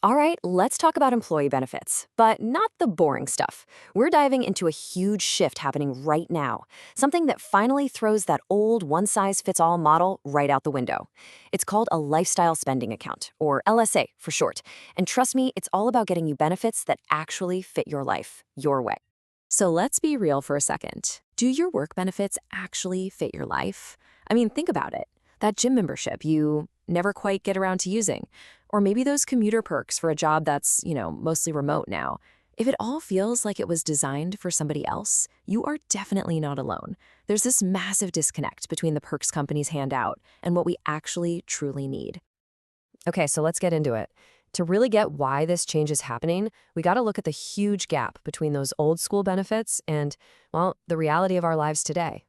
All right, let's talk about employee benefits, but not the boring stuff. We're diving into a huge shift happening right now, something that finally throws that old one size fits all model right out the window. It's called a lifestyle spending account, or LSA for short. And trust me, it's all about getting you benefits that actually fit your life, your way. So let's be real for a second. Do your work benefits actually fit your life? I mean, think about it. That gym membership you never quite get around to using, or maybe those commuter perks for a job that's, mostly remote now. If it all feels like it was designed for somebody else, you are definitely not alone. There's this massive disconnect between the perks companies hand out and what we actually truly need. Okay, so let's get into it. To really get why this change is happening, we got to look at the huge gap between those old school benefits and, well, the reality of our lives today.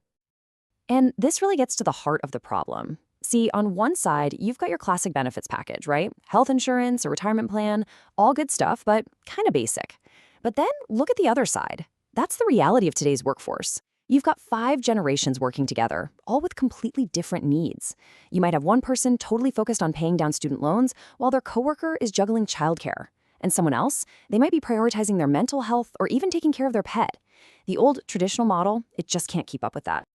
And this really gets to the heart of the problem. See, on one side, you've got your classic benefits package, right? Health insurance, a retirement plan, all good stuff, but kind of basic. But then look at the other side. That's the reality of today's workforce. You've got 5 generations working together, all with completely different needs. You might have one person totally focused on paying down student loans, while their coworker is juggling childcare. And someone else, they might be prioritizing their mental health or even taking care of their pet. The old traditional model, it just can't keep up with that.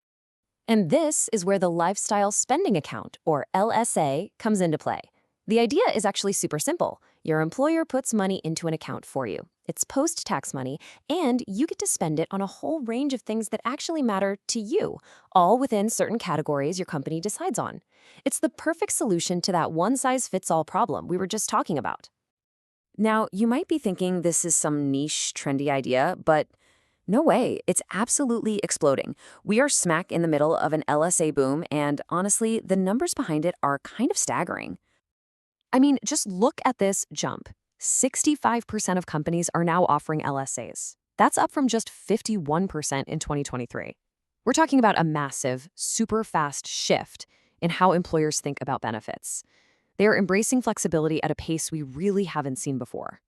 And this is where the Lifestyle Spending Account, or LSA, comes into play. The idea is actually super simple. Your employer puts money into an account for you. It's post-tax money, and you get to spend it on a whole range of things that actually matter to you, all within certain categories your company decides on. It's the perfect solution to that one-size-fits-all problem we were just talking about. Now, you might be thinking this is some niche, trendy idea, but no way, it's absolutely exploding. We are smack in the middle of an LSA boom, and honestly, the numbers behind it are kind of staggering. I mean, just look at this jump. 65% of companies are now offering LSAs. That's up from just 51% in 2023. We're talking about a massive, super fast shift in how employers think about benefits. They are embracing flexibility at a pace we really haven't seen before.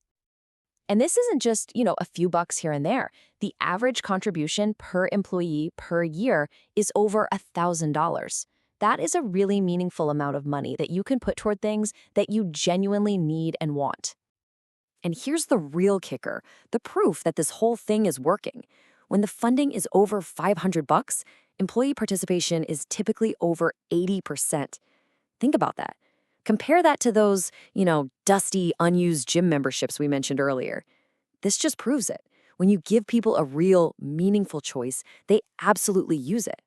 And this isn't just, a few bucks here and there. The average contribution per employee per year is over $1,000. That is a really meaningful amount of money that you can put toward things that you genuinely need and want. And here's the real kicker, the proof that this whole thing is working. When the funding is over 500 bucks, employee participation is typically over 80%. Think about that. Compare that to those, dusty, unused gym memberships we mentioned earlier. This just proves it. When you give people a real, meaningful choice, they absolutely use it.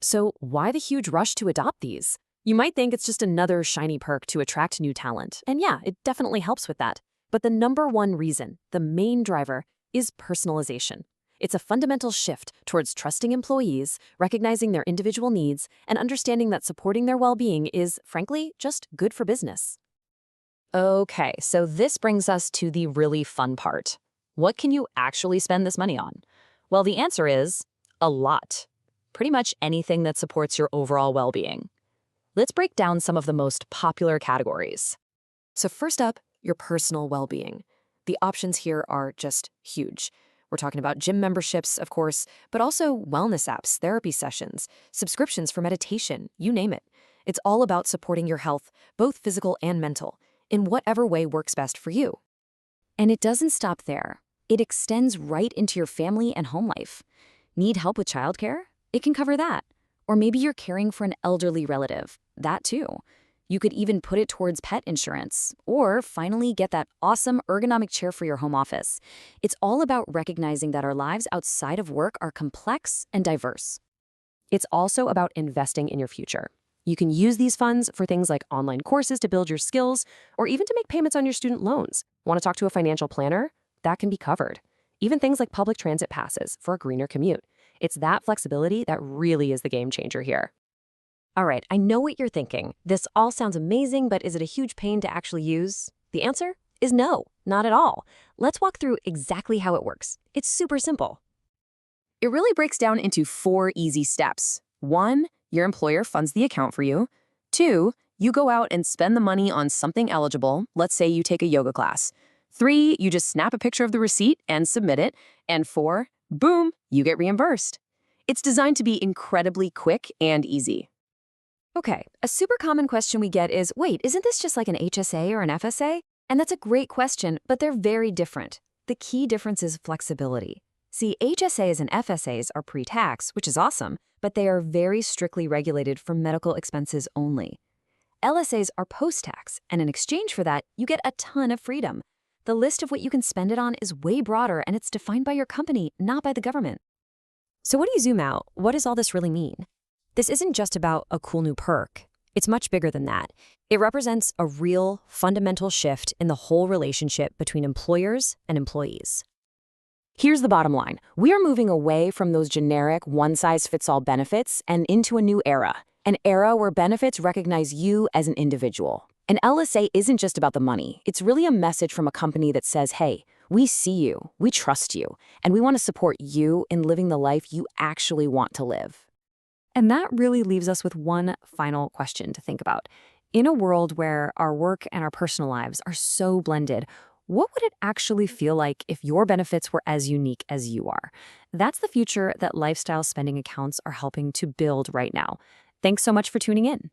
So why the huge rush to adopt these? You might think it's just another shiny perk to attract new talent. And yeah, it definitely helps with that. But the number one reason, the main driver, is personalization. It's a fundamental shift towards trusting employees, recognizing their individual needs, and understanding that supporting their well-being is, frankly, just good for business. Okay, so this brings us to the really fun part. What can you actually spend this money on? Well, the answer is a lot. Pretty much anything that supports your overall well-being. Let's break down some of the most popular categories. So first up, your personal well-being. The options here are just huge. We're talking about gym memberships, of course, but also wellness apps, therapy sessions, subscriptions for meditation, you name it. It's all about supporting your health, both physical and mental, in whatever way works best for you. And it doesn't stop there. It extends right into your family and home life. Need help with childcare? It can cover that. Or maybe you're caring for an elderly relative. That too. You could even put it towards pet insurance, or finally get that awesome ergonomic chair for your home office. It's all about recognizing that our lives outside of work are complex and diverse. It's also about investing in your future. You can use these funds for things like online courses to build your skills, or even to make payments on your student loans. Want to talk to a financial planner? That can be covered. Even things like public transit passes for a greener commute. It's that flexibility that really is the game changer here. All right, I know what you're thinking. This all sounds amazing, but is it a huge pain to actually use? The answer is no, not at all. Let's walk through exactly how it works. It's super simple. It really breaks down into 4 easy steps. 1, your employer funds the account for you. 2, you go out and spend the money on something eligible. Let's say you take a yoga class. 3, you just snap a picture of the receipt and submit it. And 4, boom, you get reimbursed. It's designed to be incredibly quick and easy. Okay, a super common question we get is, wait, isn't this just like an HSA or an FSA? And that's a great question, but they're very different. The key difference is flexibility. See, HSAs and FSAs are pre-tax, which is awesome, but they are very strictly regulated for medical expenses only. LSAs are post-tax, and in exchange for that, you get a ton of freedom. The list of what you can spend it on is way broader, and it's defined by your company, not by the government. So what do you zoom out? What does all this really mean? This isn't just about a cool new perk. It's much bigger than that. It represents a real, fundamental shift in the whole relationship between employers and employees. Here's the bottom line. We are moving away from those generic one-size-fits-all benefits and into a new era. An era where benefits recognize you as an individual. An LSA isn't just about the money. It's really a message from a company that says, hey, we see you, we trust you, and we want to support you in living the life you actually want to live. And that really leaves us with one final question to think about. In a world where our work and our personal lives are so blended, what would it actually feel like if your benefits were as unique as you are? That's the future that lifestyle spending accounts are helping to build right now. Thanks so much for tuning in.